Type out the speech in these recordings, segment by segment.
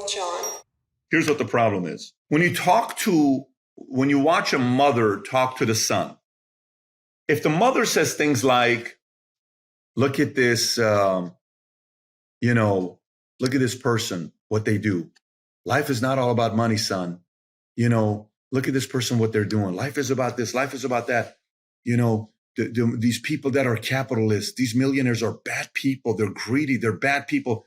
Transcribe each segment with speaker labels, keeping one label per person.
Speaker 1: John.
Speaker 2: Here's what the problem is. When you watch a mother talk to the son, if the mother says things like, look at this, look at this person, what they do. Life is not all about money, son. Look at this person, what they're doing. Life is about this. Life is about that. These people that are capitalists, these millionaires are bad people. They're greedy. They're bad people.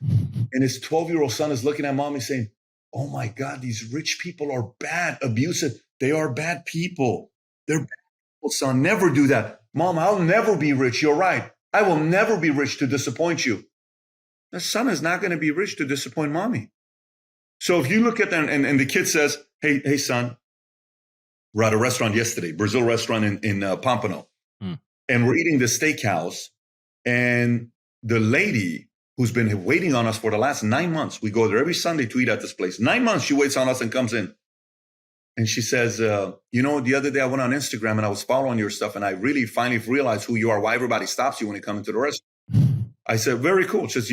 Speaker 2: And his 12-year-old son is looking at mommy saying, oh my God, these rich people are bad, abusive. They are bad people. They're bad people, son. Never do that. Mom, I'll never be rich. You're right. I will never be rich to disappoint you. The son is not going to be rich to disappoint mommy. So if you look at that and the kid says, hey, son, we're at a restaurant yesterday, Brazil restaurant in Pompano. And we're eating the steakhouse. And the lady who's been waiting on us for the last 9 months, we go there every Sunday to eat at this place. 9 months, she waits on us and comes in. And she says, the other day I went on Instagram and I was following your stuff and I really finally realized who you are, why everybody stops you when you come into the restaurant. I said, very cool. She says,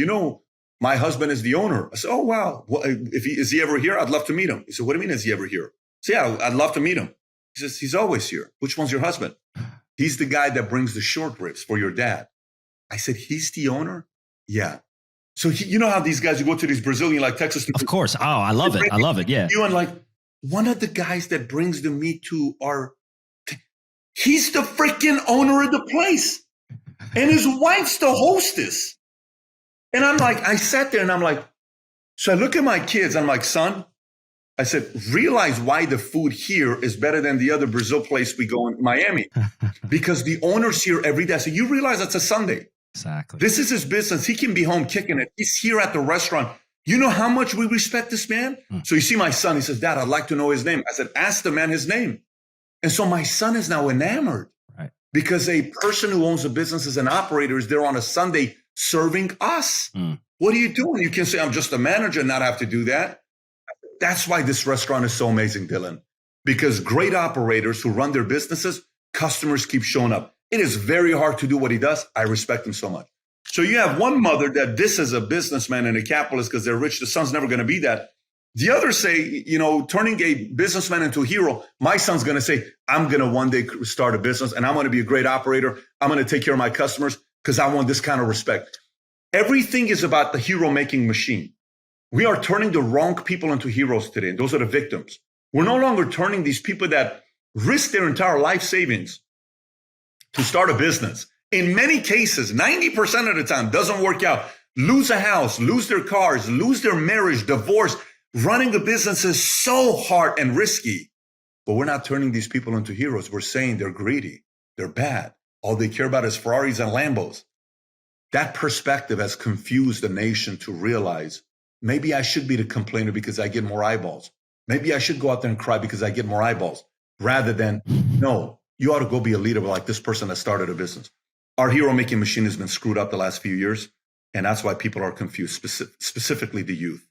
Speaker 2: my husband is the owner. I said, oh, wow. Well, is he ever here? I'd love to meet him. He said, what do you mean is he ever here? I said, yeah, I'd love to meet him. He says, he's always here. Which one's your husband? He's the guy that brings the short ribs for your dad. I said, he's the owner? Yeah. So you know how these guys, you go to these Brazilian, like Texas.
Speaker 3: Of course. Oh, I love it. I love it. Yeah.
Speaker 2: You and like one of the guys that brings the meat to he's the freaking owner of the place. And his wife's the hostess. And I'm like, I sat there and I'm like, so I look at my kids. I'm like, son, I said, realize why the food here is better than the other Brazil place we go in Miami. Because the owner's here every day. I said, you realize it's a Sunday.
Speaker 3: Exactly.
Speaker 2: This is his business. He can be home kicking it. He's here at the restaurant. You know how much we respect this man? So you see my son, he says, Dad, I'd like to know his name. I said, ask the man his name. And so my son is now enamored. Right. Because a person who owns a business as an operator is there on a Sunday serving us. What are you doing? You can say, I'm just a manager and not have to do that. That's why this restaurant is so amazing, Dylan, because great operators who run their businesses, customers keep showing up. It is very hard to do what he does. I respect him so much. So you have one mother that this is a businessman and a capitalist because they're rich. The son's never going to be that. The others say, turning a businessman into a hero. My son's going to say, I'm going to one day start a business and I'm going to be a great operator. I'm going to take care of my customers because I want this kind of respect. Everything is about the hero making machine. We are turning the wrong people into heroes today. And those are the victims. We're no longer turning these people that risk their entire life savings to start a business. In many cases, 90% of the time doesn't work out. Lose a house, lose their cars, lose their marriage, divorce. Running a business is so hard and risky. But we're not turning these people into heroes. We're saying they're greedy. They're bad. All they care about is Ferraris and Lambos. That perspective has confused the nation to realize maybe I should be the complainer because I get more eyeballs. Maybe I should go out there and cry because I get more eyeballs rather than, no, you ought to go be a leader like this person that started a business. Our hero making machine has been screwed up the last few years. And that's why people are confused, specifically the youth.